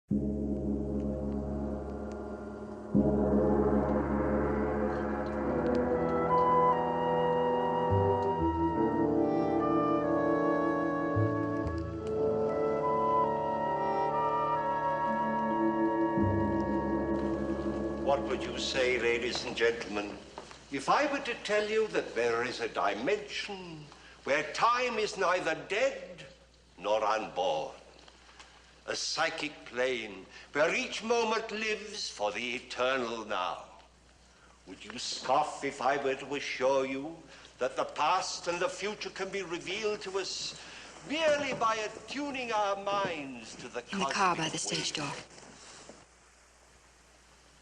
What would you say, ladies and gentlemen, if I were to tell you that there is a dimension where time is neither dead nor unborn? A psychic plane where each moment lives for the eternal now. Would you scoff if I were to assure you that the past and the future can be revealed to us merely by attuning our minds to the In the car by the stage door.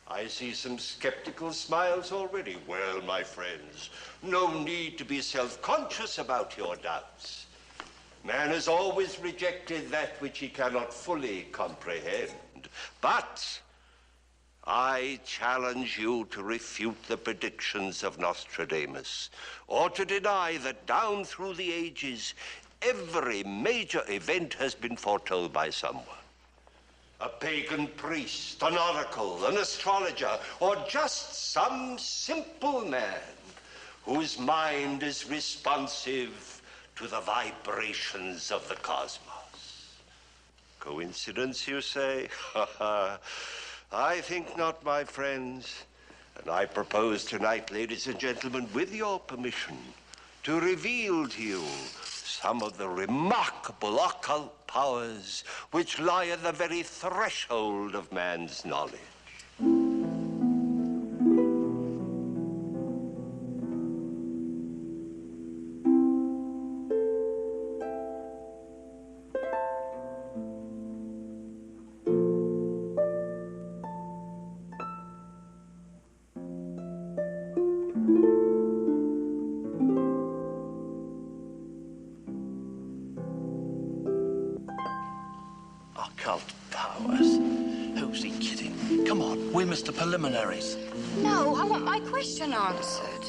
I see some skeptical smiles already. Well, my friends, no need to be self-conscious about your doubts. Man has always rejected that which he cannot fully comprehend. But I challenge you to refute the predictions of Nostradamus, or to deny that down through the ages, every major event has been foretold by someone. A pagan priest, an oracle, an astrologer, or just some simple man whose mind is responsive to the vibrations of the cosmos. Coincidence, you say? I think not, my friends. And I propose tonight, ladies and gentlemen, with your permission, to reveal to you some of the remarkable occult powers which lie at the very threshold of man's knowledge. Occult powers? Who's he kidding? Come on, we're Mr. Preliminaries. No, I want my question answered.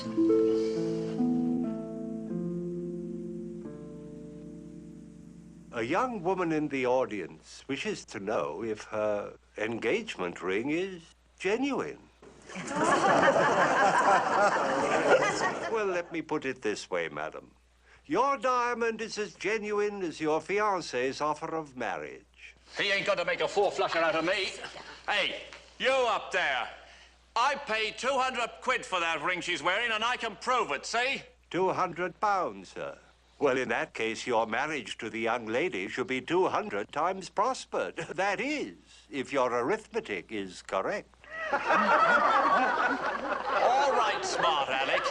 A young woman in the audience wishes to know if her engagement ring is genuine. Well, let me put it this way, madam. Your diamond is as genuine as your fiancé's offer of marriage. He ain't got to make a four-flusher out of me. Hey, you up there. I paid 200 quid for that ring she's wearing, and I can prove it, see? 200 pounds, sir. Well, in that case, your marriage to the young lady should be 200 times prospered. That is, if your arithmetic is correct. All right, smart Alec.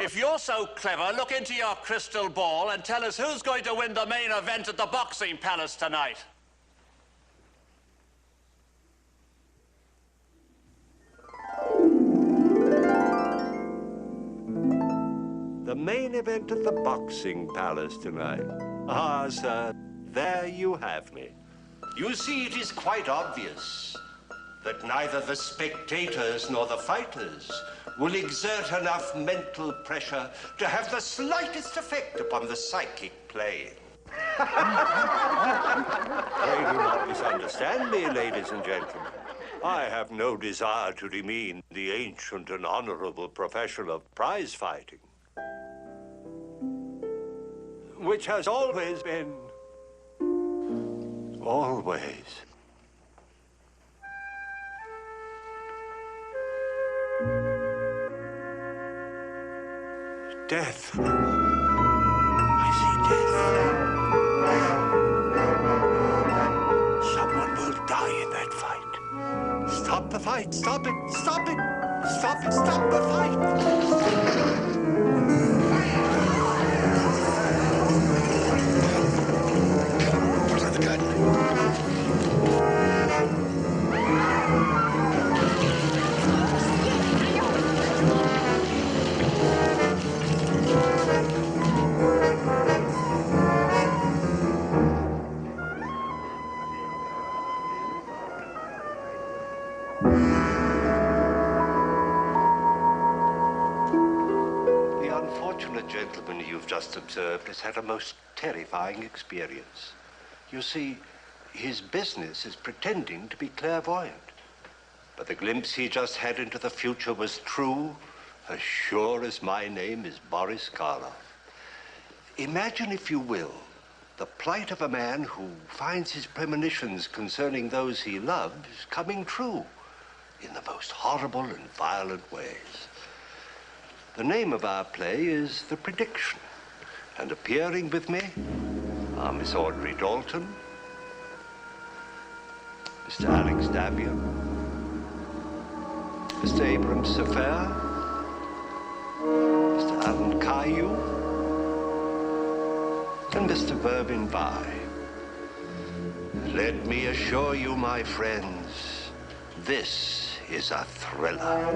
If you're so clever, look into your crystal ball and tell us who's going to win the main event at the Boxing Palace tonight. The main event at the Boxing Palace tonight. Ah, sir, there you have me. You see, it is quite obvious that neither the spectators nor the fighters will exert enough mental pressure to have the slightest effect upon the psychic plane. Pray do not misunderstand me, ladies and gentlemen. I have no desire to demean the ancient and honorable profession of prize fighting, which has always been, always, death. I see death. Someone will die in that fight. Stop the fight. Stop it. Stop it. Stop it. Stop the fight. The unfortunate gentleman you've just observed has had a most terrifying experience. You see, His business is pretending to be clairvoyant. But the glimpse he just had into the future was true, as sure as my name is Boris Karloff. Imagine, if you will, the plight of a man who finds his premonitions concerning those he loves coming true in the most horrible and violent ways. The name of our play is The Prediction, and appearing with me are Miss Audrey Dalton, Mr. Alex Dabian, Mr. Abram Safair, Mr. Alan Caillou, and Mr. Vervin Vai. Let me assure you, my friends, this is a thriller.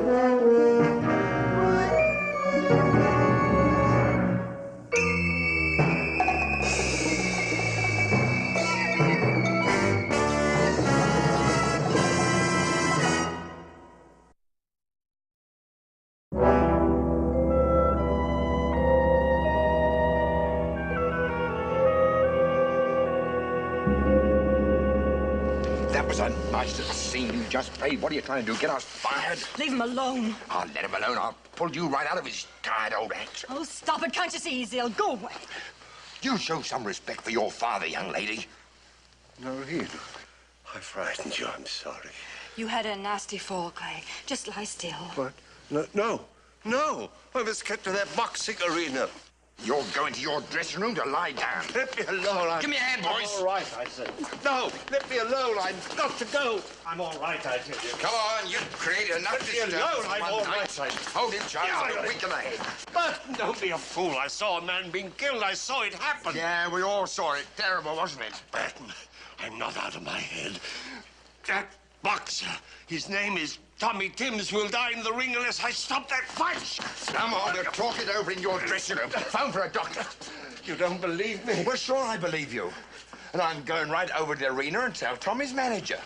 That was a nice little scene you just played. What are you trying to do? Get us fired? Leave him alone. I'll let him alone. I'll pull you right out of his tired old act. Oh, stop it. Can't you see he's ill? Go away. You show some respect for your father, young lady. Noreen, I frightened you. I'm sorry. You had a nasty fall, Clay. Just lie still. What? No. I was kept to that boxing arena. You're going to your dressing room to lie down. Let me alone. Give me a hand, boys. I'm all right, I said. No, let me alone. I've got to go. I'm all right, I tell you. Come on, you've created enough Let me alone. I'm all right. Hold him, Charles. Don't weaken the head. But don't be a fool. I saw a man being killed. I saw it happen. Yeah, we all saw it. Terrible, wasn't it? Burton, I'm not out of my head. That boxer, his name is Tommy Timms, will die in the ring unless I stop that fight. Come on, we'll talk it over in your dressing room. Phone for a doctor. You don't believe me? Well, sure I believe you. And I'm going right over to the arena and tell Tommy's manager.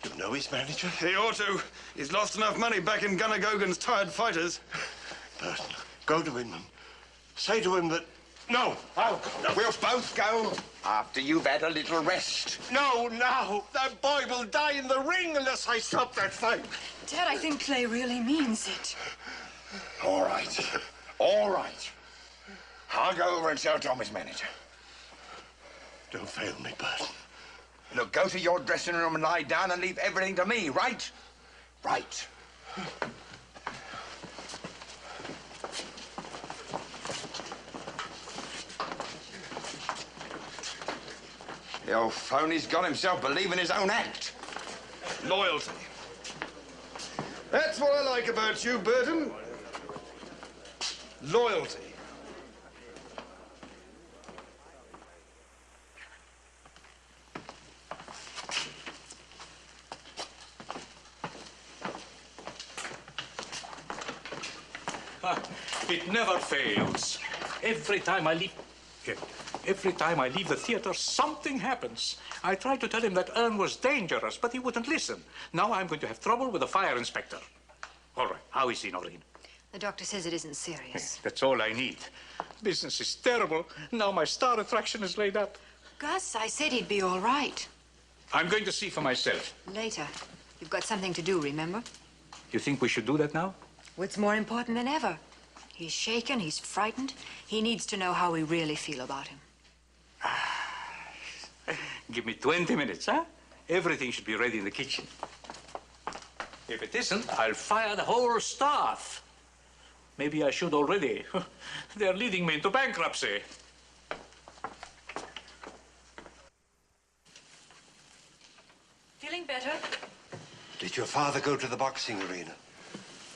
You know his manager? He ought to. He's lost enough money back in Gunnar Gogan's tired fighters. Burton, go to him and say to him that... No, I'll go. No. We'll both go after you've had a little rest. No, now. That boy will die in the ring unless I stop that fight. Dad, I think Clay really means it. All right. All right. I'll go over and tell Tommy's manager. Don't fail me, Burton. Look, go to your dressing room and lie down and leave everything to me, right? Right. The old phony's got himself believing his own act. Loyalty. That's what I like about you, Burton. Loyalty. It never fails. Every time I leave the theater, something happens. I tried to tell him that Ern was dangerous, but he wouldn't listen. Now I'm going to have trouble with the fire inspector. All right, how is he, Noreen? The doctor says it isn't serious. That's all I need. Business is terrible. Now my star attraction is laid up. Gus, I said he'd be all right. I'm going to see for myself. Later. You've got something to do, remember? You think we should do that now? What's more important than ever? He's shaken, he's frightened. He needs to know how we really feel about him. Give me 20 minutes, huh? Everything should be ready in the kitchen. If it isn't, I'll fire the whole staff. Maybe I should already. They're leading me into bankruptcy. Feeling better? Did your father go to the boxing arena?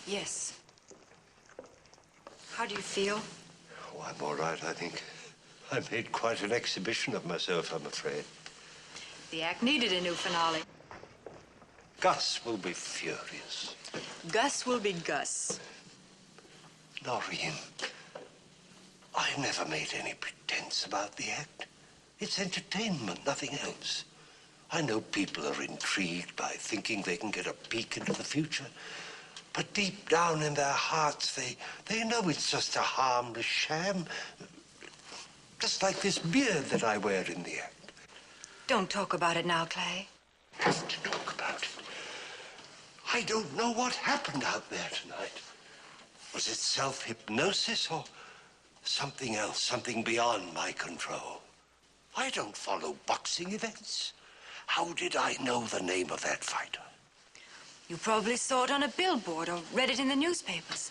Yes. How do you feel? Oh, I'm all right, I think. I made quite an exhibition of myself, I'm afraid. The act needed a new finale. Gus will be furious. Gus will be Gus. Noreen, I never made any pretense about the act. It's entertainment, nothing else. I know people are intrigued by thinking they can get a peek into the future. But deep down in their hearts, they know it's just a harmless sham. Just like this beard that I wear in the act. Don't talk about it now, Clay. Have to talk about it. I don't know what happened out there tonight. Was it self-hypnosis or something else, something beyond my control? I don't follow boxing events. How did I know the name of that fighter? You probably saw it on a billboard or read it in the newspapers.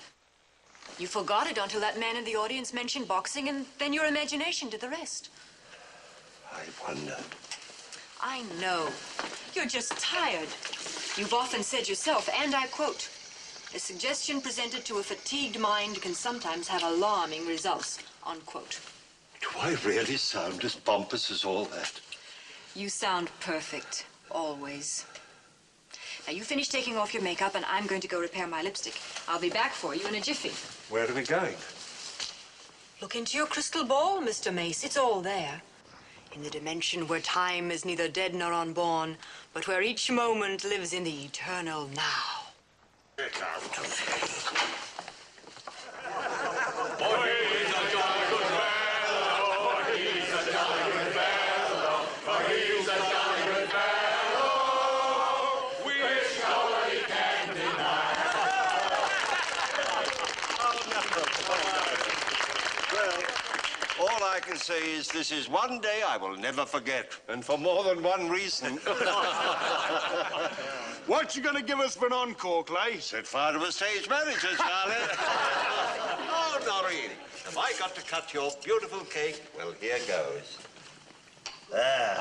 You forgot it until that man in the audience mentioned boxing, and then your imagination did the rest. I wondered. I know. You're just tired. You've often said yourself, and I quote, "A suggestion presented to a fatigued mind can sometimes have alarming results," unquote. Do I really sound as pompous as all that? You sound perfect, always. Now, you finish taking off your makeup, and I'm going to go repair my lipstick. I'll be back for you in a jiffy. Where are we going? Look into your crystal ball, Mr. Mace. It's all there. In the dimension where time is neither dead nor unborn, but where each moment lives in the eternal now. Get out of here. All I can say is this is one day I will never forget, and for more than one reason. What you gonna give us for an encore, Clay? Set fire to a stage manager, Charlie. Oh, Noreen, have I got to cut your beautiful cake? Well, here goes. There.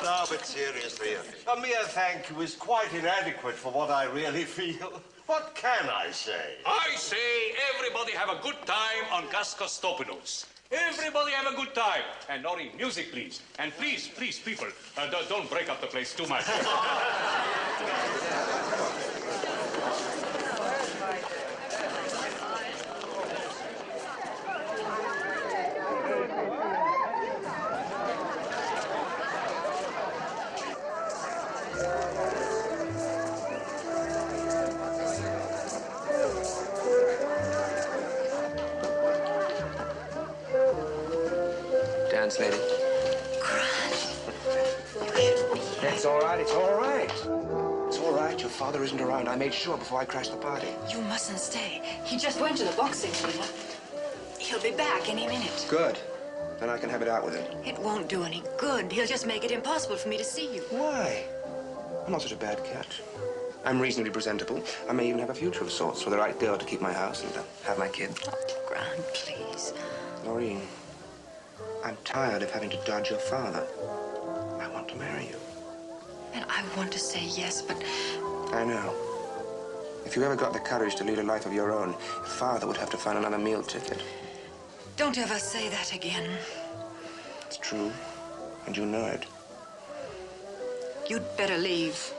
No, but seriously, a mere thank you is quite inadequate for what I really feel. What can I say? I say everybody have a good time on Gaskos Topinos. Everybody have a good time. And Nori, music, please. And please, please, people, don't break up the place too much. Dance, lady. It's all right. It's all right. It's all right. Your father isn't around. I made sure before I crashed the party. You mustn't stay. He just went to the boxing arena. He'll be back any minute. Good. Then I can have it out with him. It won't do any good. He'll just make it impossible for me to see you. Why? I'm not such a bad cat. I'm reasonably presentable. I may even have a future of sorts with the right girl to keep my house and have my kid. Oh, Grant, please. Noreen, I'm tired of having to dodge your father. I want to marry you. And I want to say yes, but... I know. If you ever got the courage to lead a life of your own, your father would have to find another meal ticket. Don't ever say that again. It's true, and you know it. You'd better leave.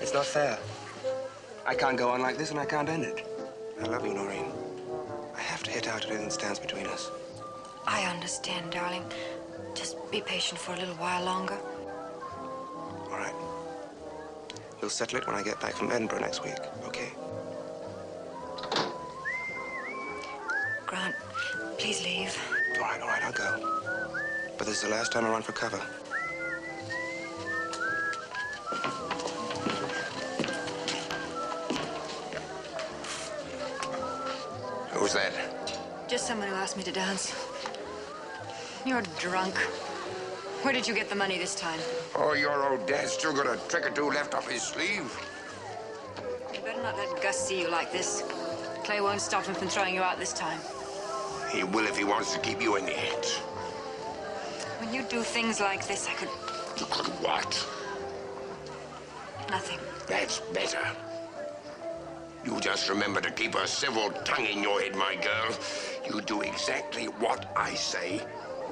It's not fair. I can't go on like this, and I can't end it. I love you, Noreen. I have to hit out if anything stands between us. I understand, darling. Just be patient for a little while longer. All right. We'll settle it when I get back from Edinburgh next week, okay? Grant, please leave. All right, I'll go. But this is the last time I run for cover. Who's that? Just someone who asked me to dance. You're drunk. Where did you get the money this time? Oh, your old dad's still got a trick or two left up his sleeve. You better not let Gus see you like this. Clay won't stop him from throwing you out this time. He will if he wants to keep you in the heads. When you do things like this, I could... You could what? Nothing. That's better. You just remember to keep a civil tongue in your head, my girl. You do exactly what I say,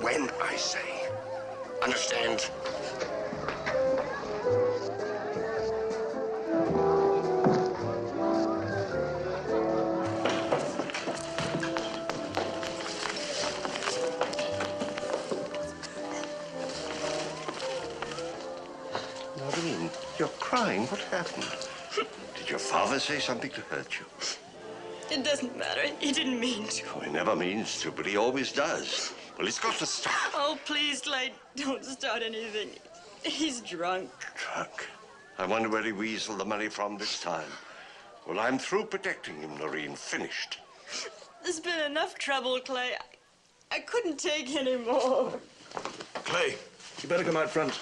when I say. Understand? Noreen, you're crying. What happened? Did your father say something to hurt you? It doesn't matter. He didn't mean to. Oh, he never means to, but he always does. Well, he's got to stop. Oh, please, Clay, don't start anything. He's drunk. Drunk? I wonder where he weaseled the money from this time. Well, I'm through protecting him, Noreen. Finished. There's been enough trouble, Clay. I couldn't take any more. Clay, you better come out front.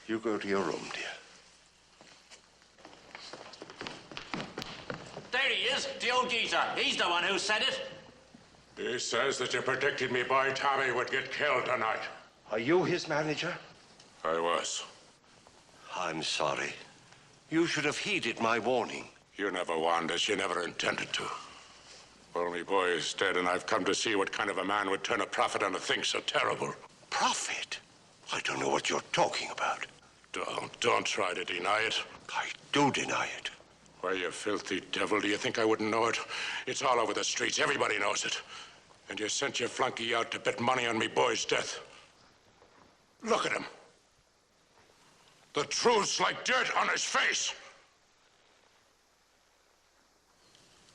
You go to your room, dear. There he is, the old geezer. He's the one who said it. He says that you predicted me boy Tommy would get killed tonight. Are you his manager? I was. I'm sorry. You should have heeded my warning. You never warned us. You never intended to. Well, me boy is dead, and I've come to see what kind of a man would turn a profit on a thing so terrible. Profit? I don't know what you're talking about. Don't try to deny it. I do deny it. Why, you filthy devil, do you think I wouldn't know it? It's all over the streets. Everybody knows it. And you sent your flunky out to bet money on me boy's death. Look at him. The truth's like dirt on his face.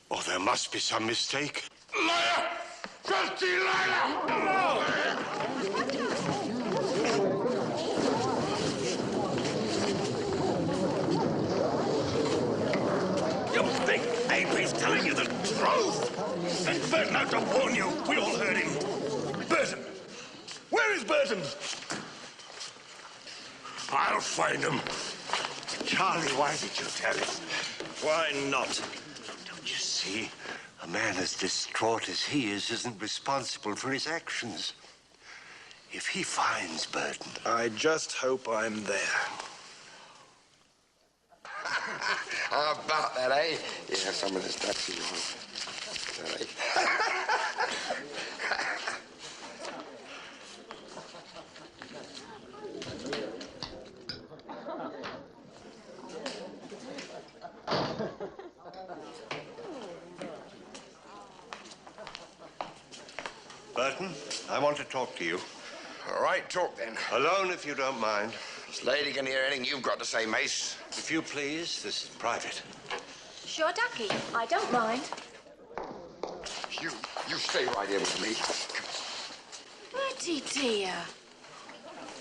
Oh, there must be some mistake. Liar! Filthy liar! No! You big ape, he's telling you the truth. Send Burton out to warn you. We all heard him. Burton. Where is Burton? I'll find him. Charlie, why did you tell him? Why not? Don't you see? A man as distraught as he is isn't responsible for his actions. If he finds Burton... I just hope I'm there. How about that, eh? Yeah, some of this stuff's in your Burton, I want to talk to you. All right, talk then. Alone, if you don't mind. This lady can hear anything you've got to say, Mace. If you please, this is private. Sure, Ducky. I don't mind. You stay right here with me. Bertie, dear.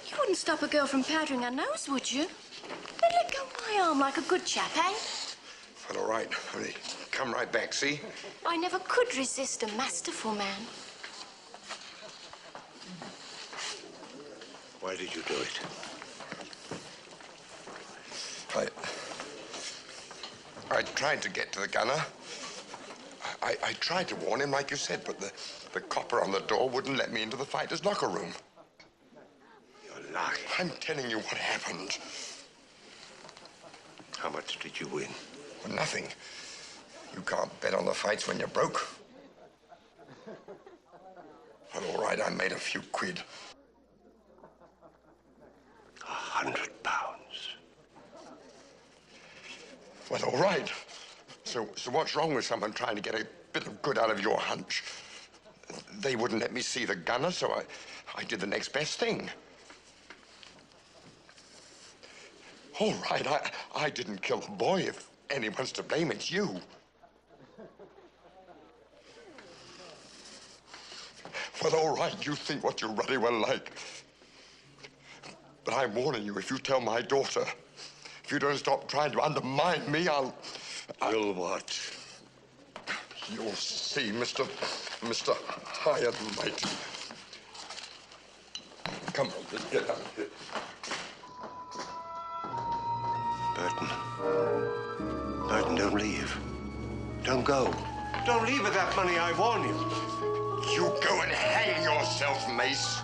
You wouldn't stop a girl from powdering her nose, would you? Then let go my arm like a good chap, eh? Well, all right, honey. Come right back, see? I never could resist a masterful man. Why did you do it? I tried to get to the gunner. I tried to warn him, like you said, but the copper on the door wouldn't let me into the fighter's locker room. You're lying. I'm telling you what happened. How much did you win? Well, nothing. You can't bet on the fights when you're broke. Well, all right, I made a few quid. £100. Well, all right. So what's wrong with someone trying to get a bit of good out of your hunch? They wouldn't let me see the gunner, so I did the next best thing. All right, I didn't kill the boy. If anyone's to blame, it's you. Well, all right, you think what you bloody well like. But I'm warning you, if you tell my daughter, if you don't stop trying to undermine me, I'll what? You'll see, Mr. High and Mighty. Come on, let's get out of here. Burton. Burton, don't leave. Don't go. Don't leave with that money, I warn you. You go and hang yourself, Mace.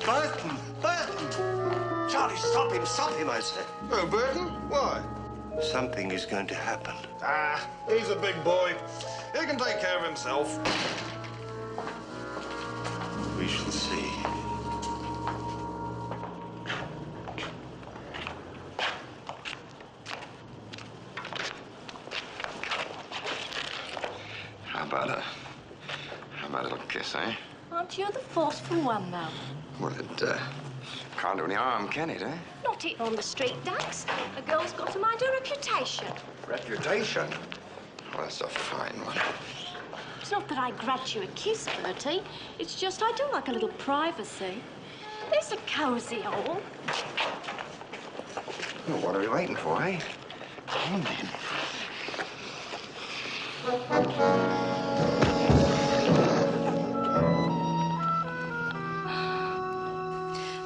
Burton! Burton! Charlie, stop him, I said. Oh, Burton? Why? Something is going to happen. Ah, he's a big boy. He can take care of himself. We shall see. How about a little kiss, eh? Aren't you the forceful one, though? Well, it can't do any harm, can it, eh? Not got it on the street, Dux. A girl's got to mind her reputation. Reputation? Oh, that's a fine one. It's not that I grudge you a kiss, Bertie. It's just I do like a little privacy. There's a cosy hole. Well, what are we waiting for, eh? Come on, then.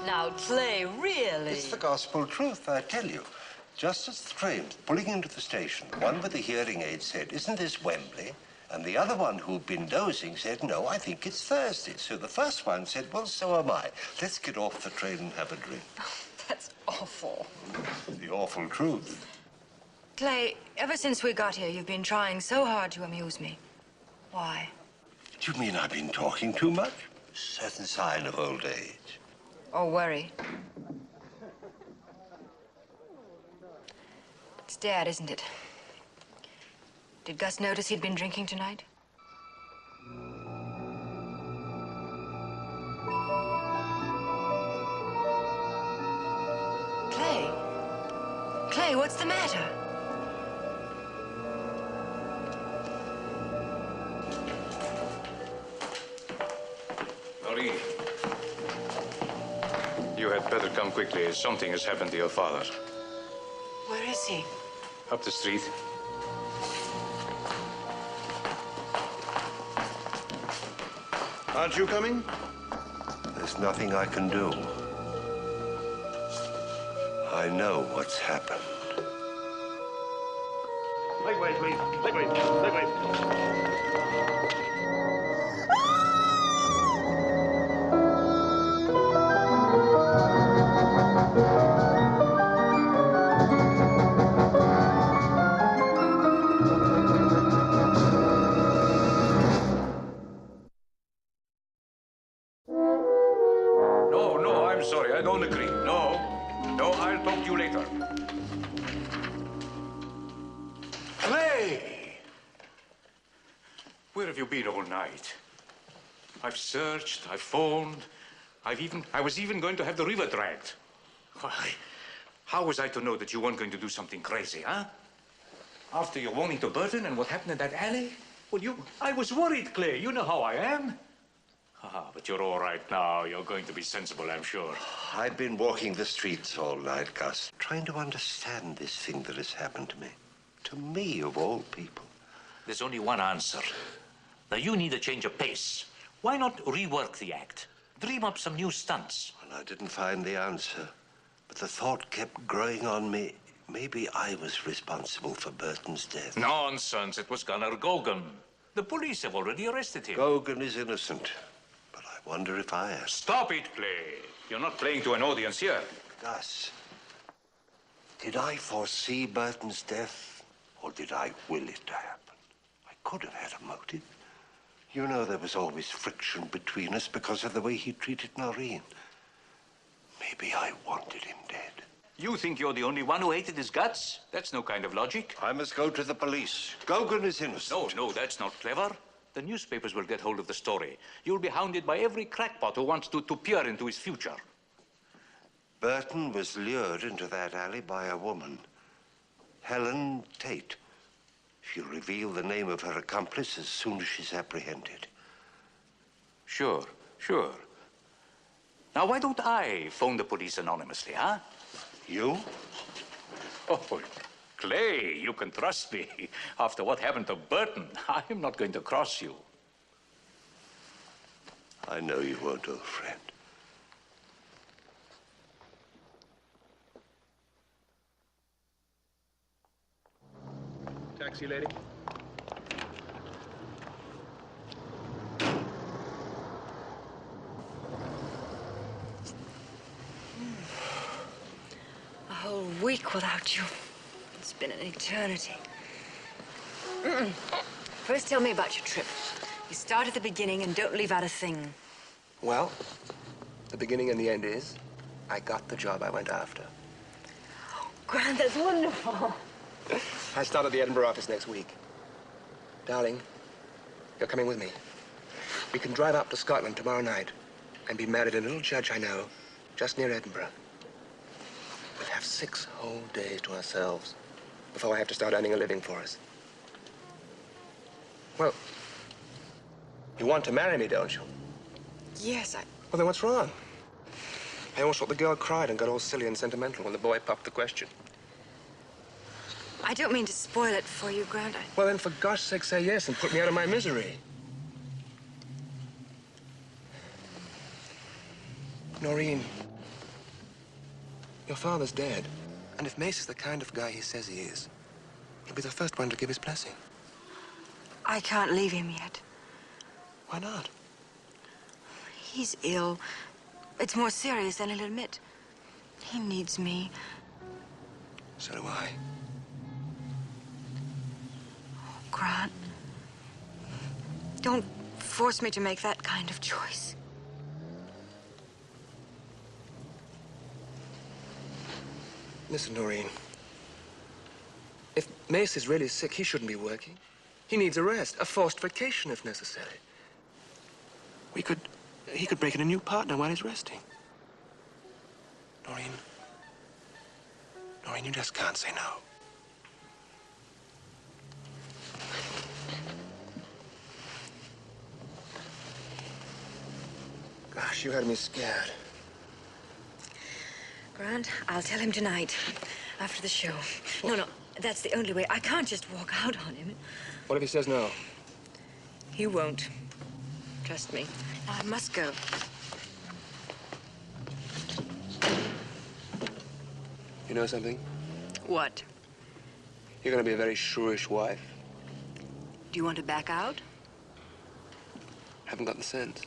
Now, Clay, really? It's the gospel truth, I tell you. Just as the trains pulling into the station, one with the hearing aid said, "Isn't this Wembley?" And the other one who'd been dozing said, "No, I think it's Thursday." So the first one said, "Well, so am I. Let's get off the train and have a drink." That's awful. The awful truth. Clay, ever since we got here, you've been trying so hard to amuse me. Why? Do you mean I've been talking too much? Certain sign of old age. Or worry? It's Dad, isn't it? Did Gus notice he'd been drinking tonight? Clay? Clay, what's the matter? Marie, you had better come quickly. Something has happened to your father. Where is he? Up the street. Aren't you coming? There's nothing I can do. I know what's happened. Wait, wait. No, I'm sorry. I don't agree. No, I'll talk to you later. Clay! Where have you been all night? I've searched, I've phoned, I was even going to have the river dragged. Why, how was I to know that you weren't going to do something crazy, huh? After your warning to Burton and what happened in that alley? Well, I was worried, Clay. You know how I am. But you're all right now. You're going to be sensible, I'm sure. I've been walking the streets all night, Gus, trying to understand this thing that has happened to me. To me, of all people. There's only one answer. Now, you need a change of pace. Why not rework the act? Dream up some new stunts. Well, I didn't find the answer, but the thought kept growing on me. Maybe I was responsible for Burton's death. Nonsense. It was Gunnar Gogan. The police have already arrested him. Gogan is innocent, but I wonder if I am. Stop it, Clay. You're not playing to an audience here. Gus, did I foresee Burton's death, or did I will it to happen? I could have had a motive. You know, there was always friction between us because of the way he treated Noreen. Maybe I wanted him dead. You think you're the only one who hated his guts? That's no kind of logic. I must go to the police. Gogan is innocent. No, that's not clever. The newspapers will get hold of the story. You'll be hounded by every crackpot who wants to peer into his future. Burton was lured into that alley by a woman, Helen Tate. She'll reveal the name of her accomplice as soon as she's apprehended. Sure. Now, why don't I phone the police anonymously, huh? You? Oh, Clay, you can trust me. After what happened to Burton, I'm not going to cross you. I know you won't, old friend. Taxi, lady. A whole week without you. It's been an eternity. First, tell me about your trip. You start at the beginning and don't leave out a thing. Well, the beginning and the end is, I got the job I went after. Grant, that's wonderful. I start at the Edinburgh office next week. Darling, you're coming with me. We can drive up to Scotland tomorrow night and be married in a little church I know, just near Edinburgh. With have 6 whole days to ourselves before I have to start earning a living for us. Well, you want to marry me, don't you? Yes, Well, then what's wrong? I almost thought the girl cried and got all silly and sentimental when the boy popped the question. I don't mean to spoil it for you, Grant. Well, then, for gosh sake, say yes and put me out of my misery. Noreen, your father's dead. And if Mace is the kind of guy he says he is, he'll be the first one to give his blessing. I can't leave him yet. Why not? He's ill. It's more serious than he'll admit. He needs me. So do I. Grant, don't force me to make that kind of choice. Listen, Noreen. If Mace is really sick, he shouldn't be working. He needs a rest, a forced vacation if necessary. He could break in a new partner while he's resting. Noreen, you just can't say no. Gosh, you had me scared. Grant, I'll tell him tonight, after the show. No, that's the only way. I can't just walk out on him. What if he says no? He won't. Trust me. Now, I must go. You know something? What? You're going to be a very shrewish wife. Do you want to back out? Haven't got the sense.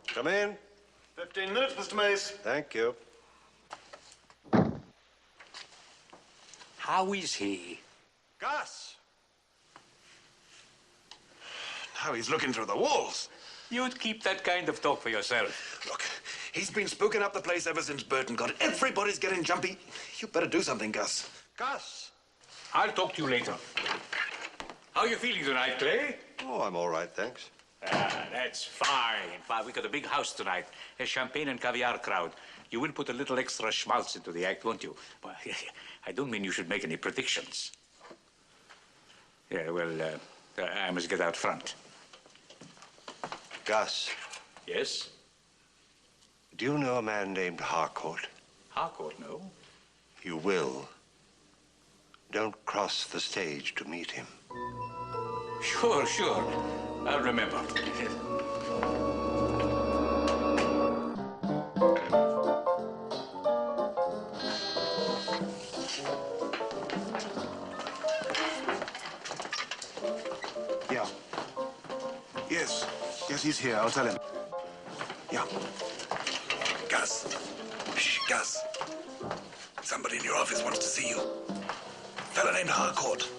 Come in. 15 minutes, Mr. Mace. Thank you. How is he? Gus! Now he's looking through the walls. You'd keep that kind of talk for yourself. Look, he's been spooking up the place ever since Burton got it. Everybody's getting jumpy. You better do something, Gus. Gus! I'll talk to you later. How are you feeling tonight, Clay? Oh, I'm all right, thanks. Ah, that's fine. Fine. We got a big house tonight. A champagne and caviar crowd. You will put a little extra schmaltz into the act, won't you? Well, I don't mean you should make any predictions. Yeah, well, I must get out front. Gus, Yes? do you know a man named Harcourt? Harcourt, no? You will. Don't cross the stage to meet him. Sure. I'll remember. Yeah. Yes, he's here. I'll tell him. Yeah. Gus. Shh, Gus. Somebody in your office wants to see you. Fella named Harcourt.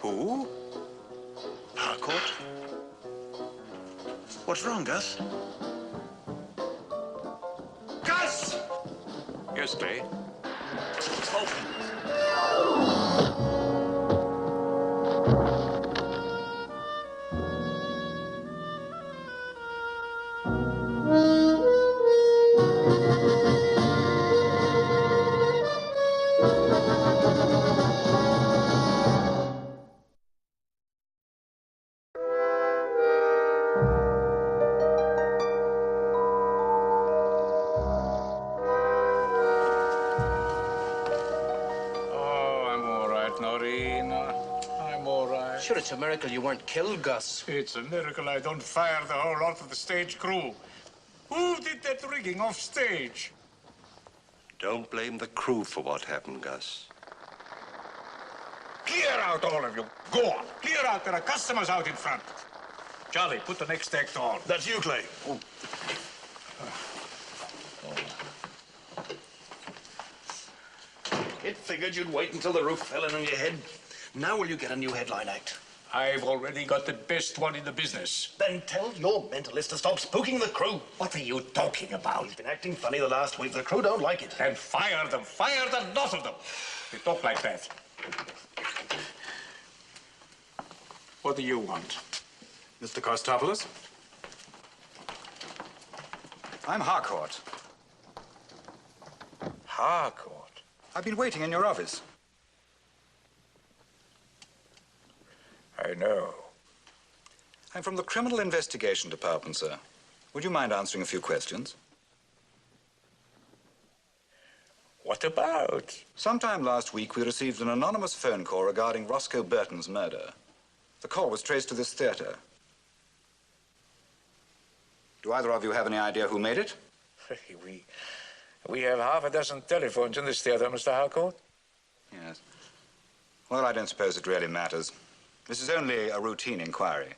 Who? Harcourt? What's wrong, Gus? Gus! Yes, Clay? Sure, it's a miracle you weren't killed, Gus. It's a miracle I don't fire the whole lot of the stage crew. Who did that rigging off stage? Don't blame the crew for what happened, Gus. Clear out, all of you. Go on. Clear out. There are customers out in front. Charlie, put the next act on. That's you, Clay. It figured you'd wait until the roof fell in on your head. Now will you get a new headline act? I've already got the best one in the business. Then tell your mentalist to stop spooking the crew. What are you talking about? He's been acting funny the last week. The crew don't like it. Then fire them. Fire the lot of them. They talk like that. What do you want? Mr. Kostopoulos? I'm Harcourt. Harcourt? I've been waiting in your office. I know. I'm from the Criminal Investigation Department, sir. Would you mind answering a few questions? What about? Sometime last week, we received an anonymous phone call regarding Roscoe Burton's murder. The call was traced to this theater. Do either of you have any idea who made it? We have half a dozen telephones in this theater, Mr. Harcourt. Yes. Well, I don't suppose it really matters. This is only a routine inquiry.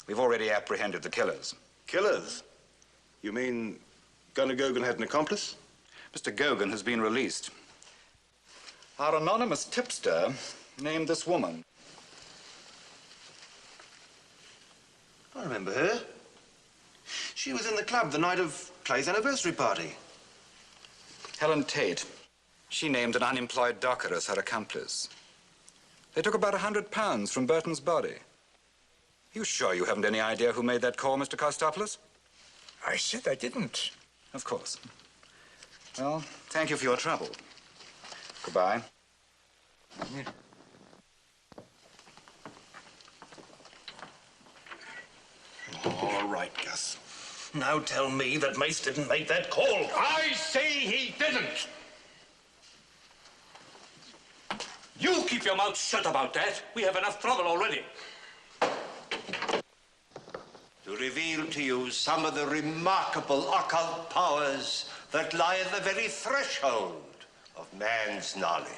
We've already apprehended the killers. Killers? You mean Gunner Gogan had an accomplice? Mr. Gogan has been released. Our anonymous tipster named this woman. I remember her. She was in the club the night of Clay's anniversary party. Helen Tate. She named an unemployed docker as her accomplice. They took about £100 from Burton's body. You sure you haven't any idea who made that call, Mr. Kostopoulos? I said I didn't. Of course. Well, thank you for your trouble. Goodbye. All right, Gus. Now tell me that Mace didn't make that call. I say he didn't. You keep your mouth shut about that. We have enough trouble already. To reveal to you some of the remarkable occult powers that lie at the very threshold of man's knowledge.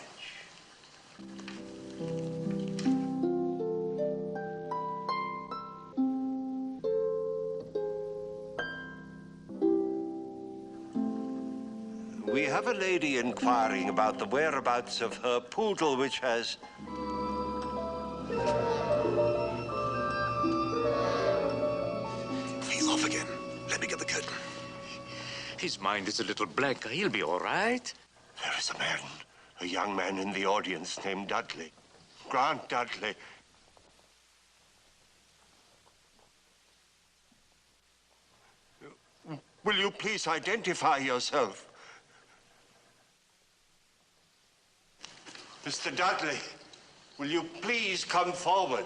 We have a lady inquiring about the whereabouts of her poodle, which has... He's off again. Let me get the curtain. His mind is a little blank. He'll be all right. There is a young man in the audience named Dudley. Grant Dudley. Will you please identify yourself? Mr. Dudley, will you please come forward?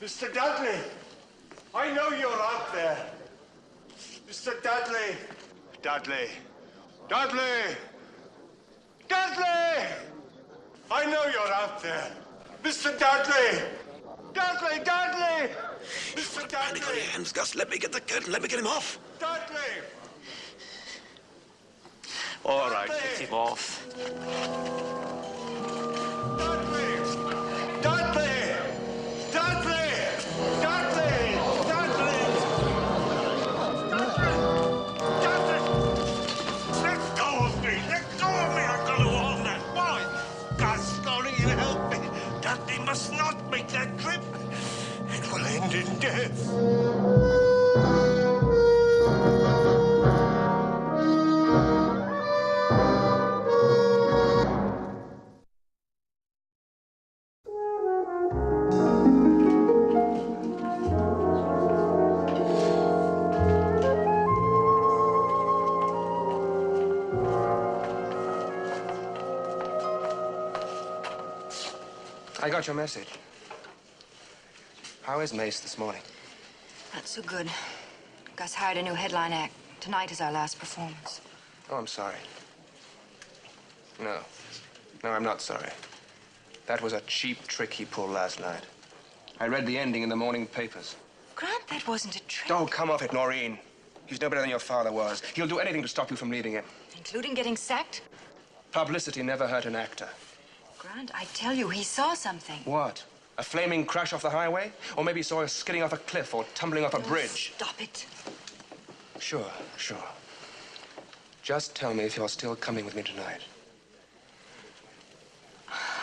Mr. Dudley, I know you're out there. Mr. Dudley. Dudley. Dudley! Dudley! I know you're out there. Mr. Dudley! Dudley! Dudley! Mr. Dudley! Panic on your hands, Gus. Let me get the curtain. Let me get him off. Dudley! All right, get him off. Dudley! Dudley! Dudley! Dudley! Dudley! Dudley! Let go of me! Let go of me! I'm going to own that boy! Gus, Laurie, you help me. Dudley must not make that trip. It will end in death. I got your message. How is Mace this morning? Not so good. Gus hired a new headline act. Tonight is our last performance. Oh, I'm sorry. No. No, I'm not sorry. That was a cheap trick he pulled last night. I read the ending in the morning papers. Grant, that wasn't a trick. Oh, come off it, Noreen. He's no better than your father was. He'll do anything to stop you from leaving him. Including getting sacked? Publicity never hurt an actor. Grant, I tell you, he saw something. What? A flaming crash off the highway? Or maybe saw her skidding off a cliff or tumbling off a bridge? Stop it. Sure, sure. Just tell me if you're still coming with me tonight.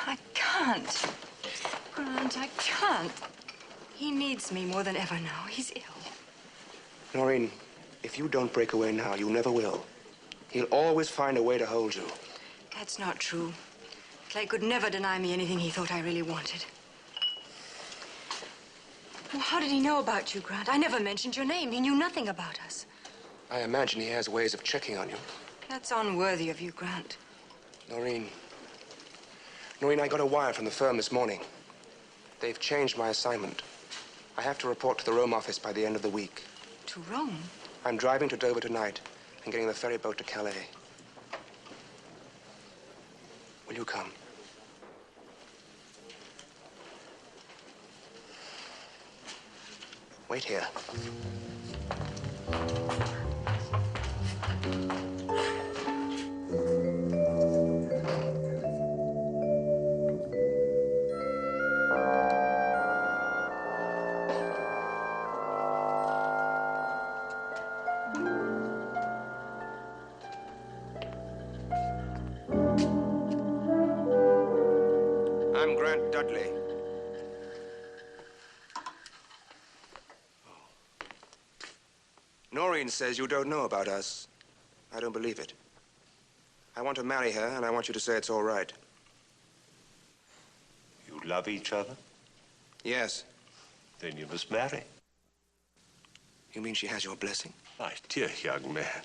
I can't. Grant, I can't. He needs me more than ever now. He's ill. Noreen, if you don't break away now, you never will. He'll always find a way to hold you. That's not true. Clay could never deny me anything he thought I really wanted. Well, how did he know about you, Grant? I never mentioned your name. He knew nothing about us. I imagine he has ways of checking on you. That's unworthy of you, Grant. Noreen, I got a wire from the firm this morning. They've changed my assignment. I have to report to the Rome office by the end of the week. To Rome? I'm driving to Dover tonight and getting the ferry boat to Calais. Will you come? Wait here. I'm Grant Dudley. Noreen says you don't know about us. I don't believe it. I want to marry her, and I want you to say it's all right. You love each other? Yes. Then you must marry. You mean she has your blessing? My dear young man,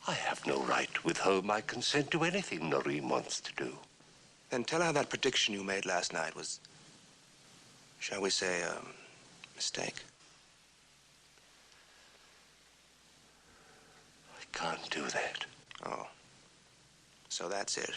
I have no right to withhold my consent to anything Noreen wants to do. Then tell her that prediction you made last night was, shall we say, a mistake. I can't do that. Oh. So that's it.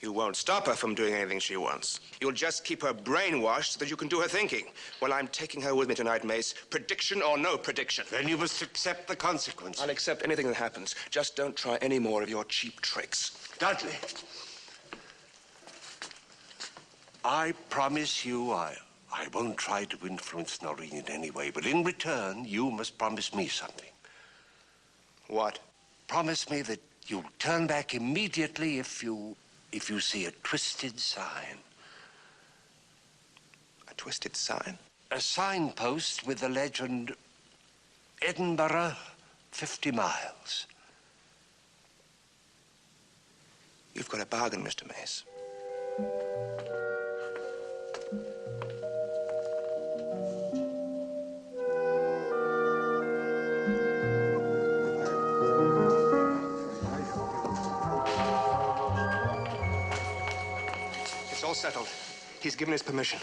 You won't stop her from doing anything she wants. You'll just keep her brainwashed so that you can do her thinking. Well, I'm taking her with me tonight, Mace. Prediction or no prediction. Then you must accept the consequences. I'll accept anything that happens. Just don't try any more of your cheap tricks. Dudley, I promise you I won't try to influence Noreen in any way, but in return, you must promise me something. What? Promise me that you'll turn back immediately if you see a twisted sign. A twisted sign? A signpost with the legend, Edinburgh, 50 miles. You've got a bargain, Mr. Mace. It's all settled. He's given his permission.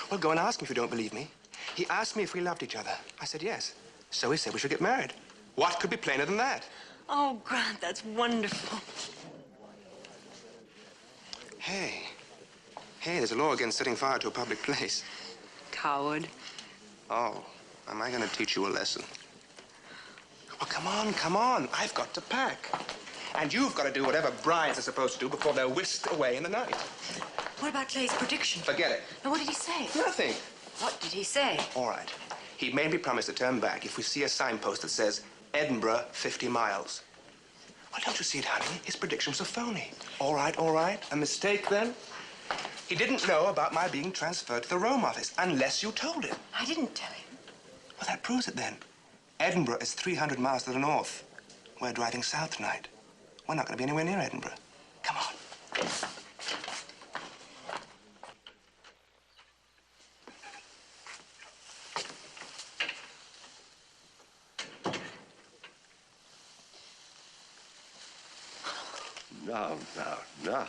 Well, go and ask him if you don't believe me. He asked me if we loved each other. I said yes. So he said we should get married. What could be plainer than that? Oh, Grant, that's wonderful. Hey, there's a law against setting fire to a public place. Coward. Oh, am I going to teach you a lesson? Oh, come on. I've got to pack. And you've got to do whatever brides are supposed to do before they're whisked away in the night. What about Clay's prediction? Forget it. Now, what did he say? Nothing. What did he say? All right. He made me promise to turn back if we see a signpost that says Edinburgh, 50 miles. Well, don't you see it, honey? His prediction was a phony. All right. A mistake, then? He didn't know about my being transferred to the Rome office unless you told him. I didn't tell him. Well, that proves it, then. Edinburgh is 300 miles to the north. We're driving south tonight. We're not going to be anywhere near Edinburgh. Come on. Now.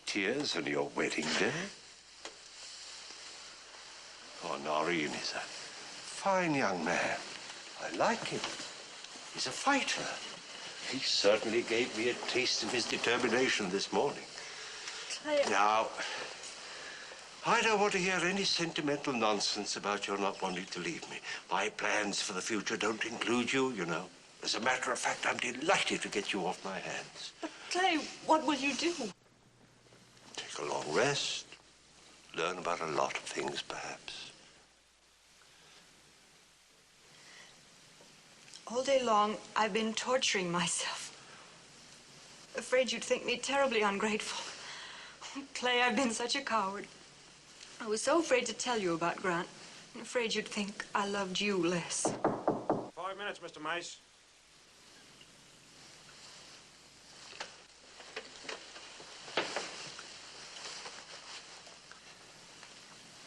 Tears on your wedding day? Oh, Noreen is a fine young man. I like him. He's a fighter. He certainly gave me a taste of his determination this morning. Clay... Now, I don't want to hear any sentimental nonsense about your not wanting to leave me. My plans for the future don't include you, you know. As a matter of fact, I'm delighted to get you off my hands. But, Clay, what will you do? Take a long rest. Learn about a lot of things, perhaps. All day long, I've been torturing myself. Afraid you'd think me terribly ungrateful. Clay, I've been such a coward. I was so afraid to tell you about Grant. I'm afraid you'd think I loved you less. 5 minutes, Mr. Mace.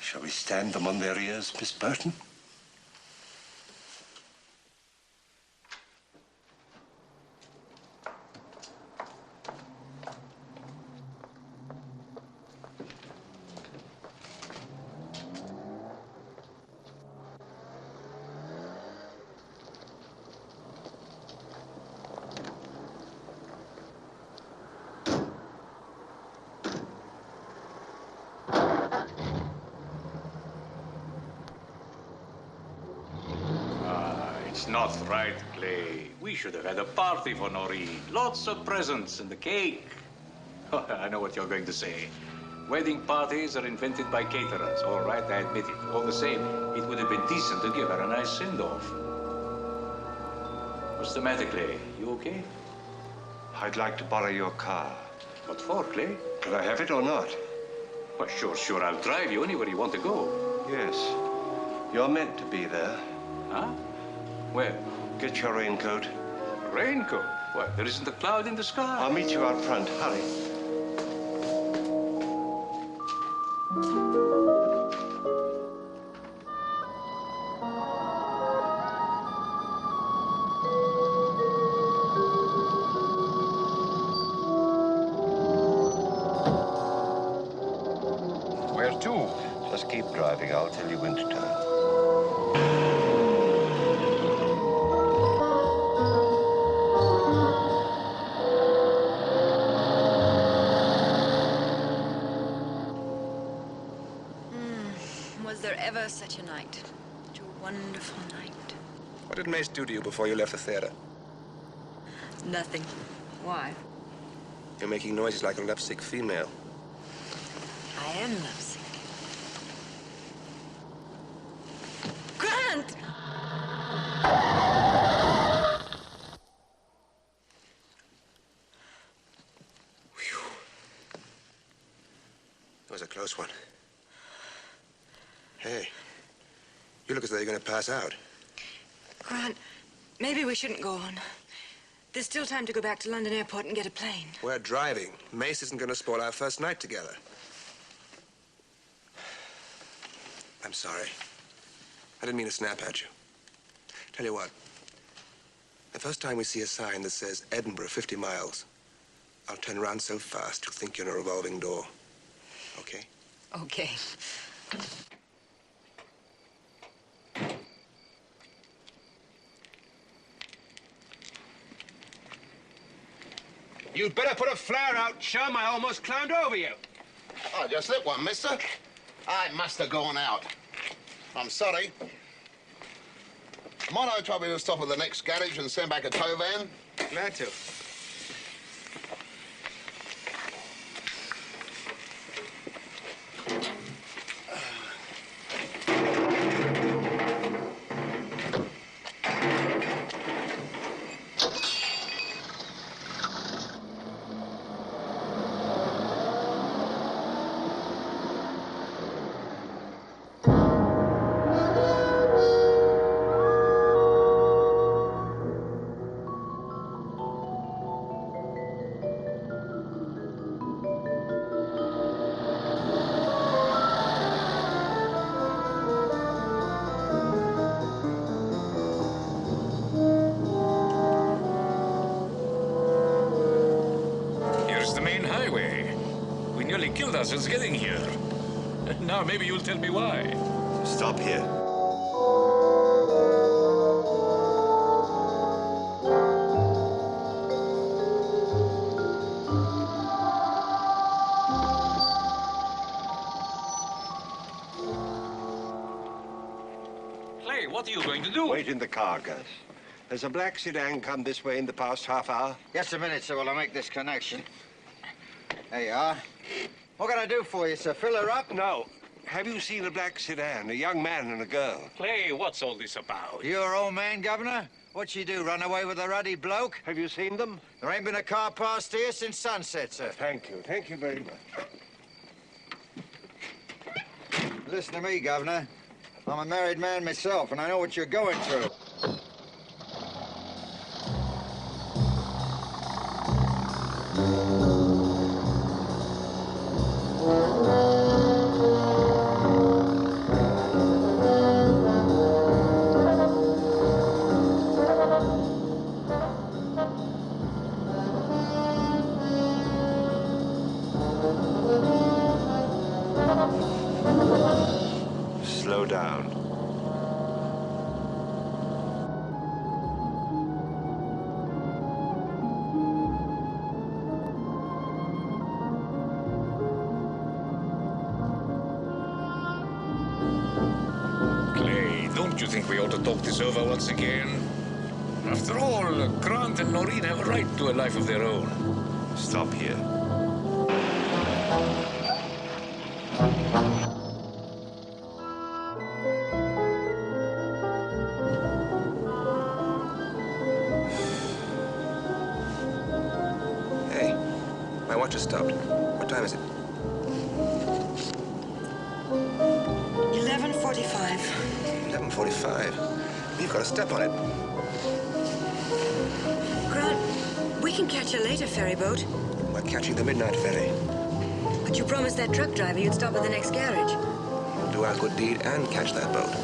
Shall we stand them on their ears, Miss Burton? It's not right, Clay. We should have had a party for Noreen. Lots of presents and the cake. I know what you're going to say. Wedding parties are invented by caterers. All right, I admit it. All the same, it would have been decent to give her a nice send-off. What's the matter, Clay? You okay? I'd like to borrow your car. What for, Clay? Can I have it or not? Well, sure, I'll drive you anywhere you want to go. Yes. You're meant to be there. Huh? Where? Get your raincoat. Raincoat? What, there isn't a cloud in the sky? I'll meet you out front. Hurry. Where to? Just keep driving. I'll tell you when to turn. Was there ever such a night? Such a wonderful night. What did Mace do to you before you left the theater? Nothing. Why? You're making noises like a lovesick female. I am lovesick. Grant! Whew. That was a close one. Hey, you look as though you're going to pass out. Grant, maybe we shouldn't go on. There's still time to go back to London Airport and get a plane. We're driving. Mace isn't going to spoil our first night together. I'm sorry. I didn't mean to snap at you. Tell you what. The first time we see a sign that says Edinburgh 50 miles, I'll turn around so fast you'll think you're in a revolving door. Okay? Okay. You'd better put a flare out, chum. I almost climbed over you. I just lit one, mister. I must have gone out. I'm sorry. Might I trouble you to stop at the next garage and send back a tow van? Glad to. Killed us since getting here. Now maybe you'll tell me why. Stop here. Clay, what are you going to do? Wait in the car, Gus. Has a black sedan come this way in the past half hour? Just a minute, sir, while I make this connection. There you are. What can I do for you, sir? Fill her up? No. Have you seen a black sedan, a young man and a girl? Clay, what's all this about? Your old man, Governor? What'd she do, run away with a ruddy bloke? Have you seen them? There ain't been a car past here since sunset, sir. Thank you. Thank you very much. Listen to me, Governor. I'm a married man myself, and I know what you're going through. Slow down. Clay, don't you think we ought to talk this over once again? After all, Grant and Noreen have a right to a life of their own. Stop here. Hey, my watch has stopped. What time is it? 11:45. 11:45. You've got to step on it. Grant, we can catch a later ferry boat. We're catching the midnight ferry. But you promised that truck driver you'd stop at the next garage. We'll do our good deed and catch that boat.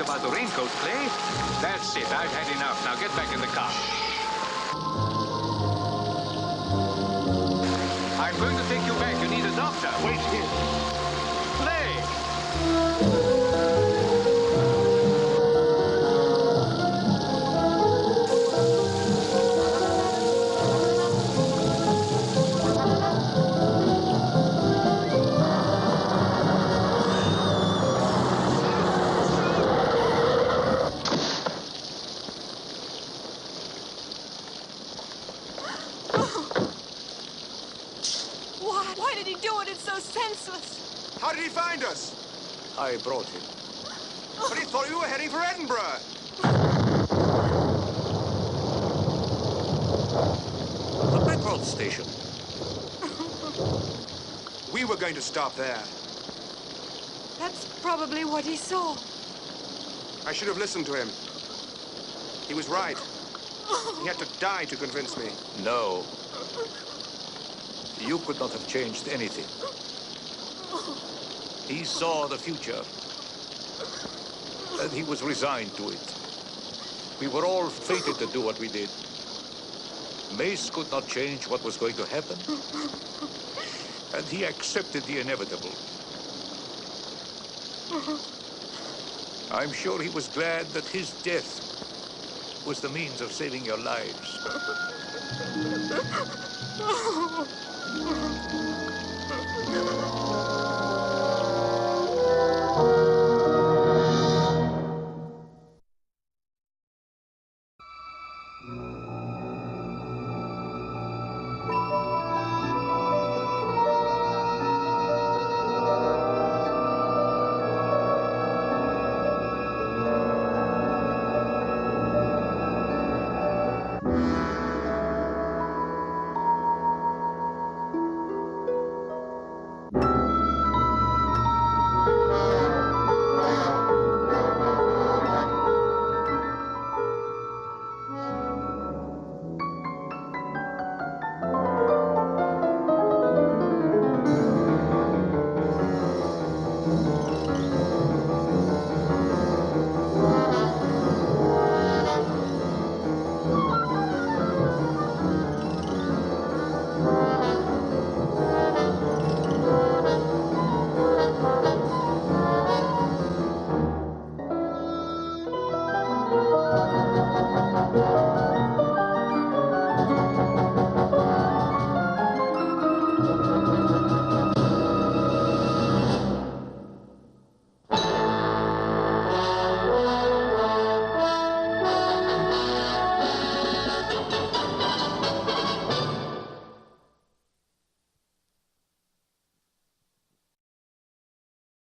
About the raincoat, Clay? That's it. I've had enough. Now get back in the car. I'm going to take you back. You need a doctor. Wait here. Clay! Why did he do it? It's so senseless. How did he find us? I brought him. But he thought we were heading for Edinburgh. The petrol station. We were going to stop there. That's probably what he saw. I should have listened to him. He was right. He had to die to convince me. No. You could not have changed anything. He saw the future. And he was resigned to it. We were all fated to do what we did. Mace could not change what was going to happen. And he accepted the inevitable. I'm sure he was glad that his death was the means of saving your lives.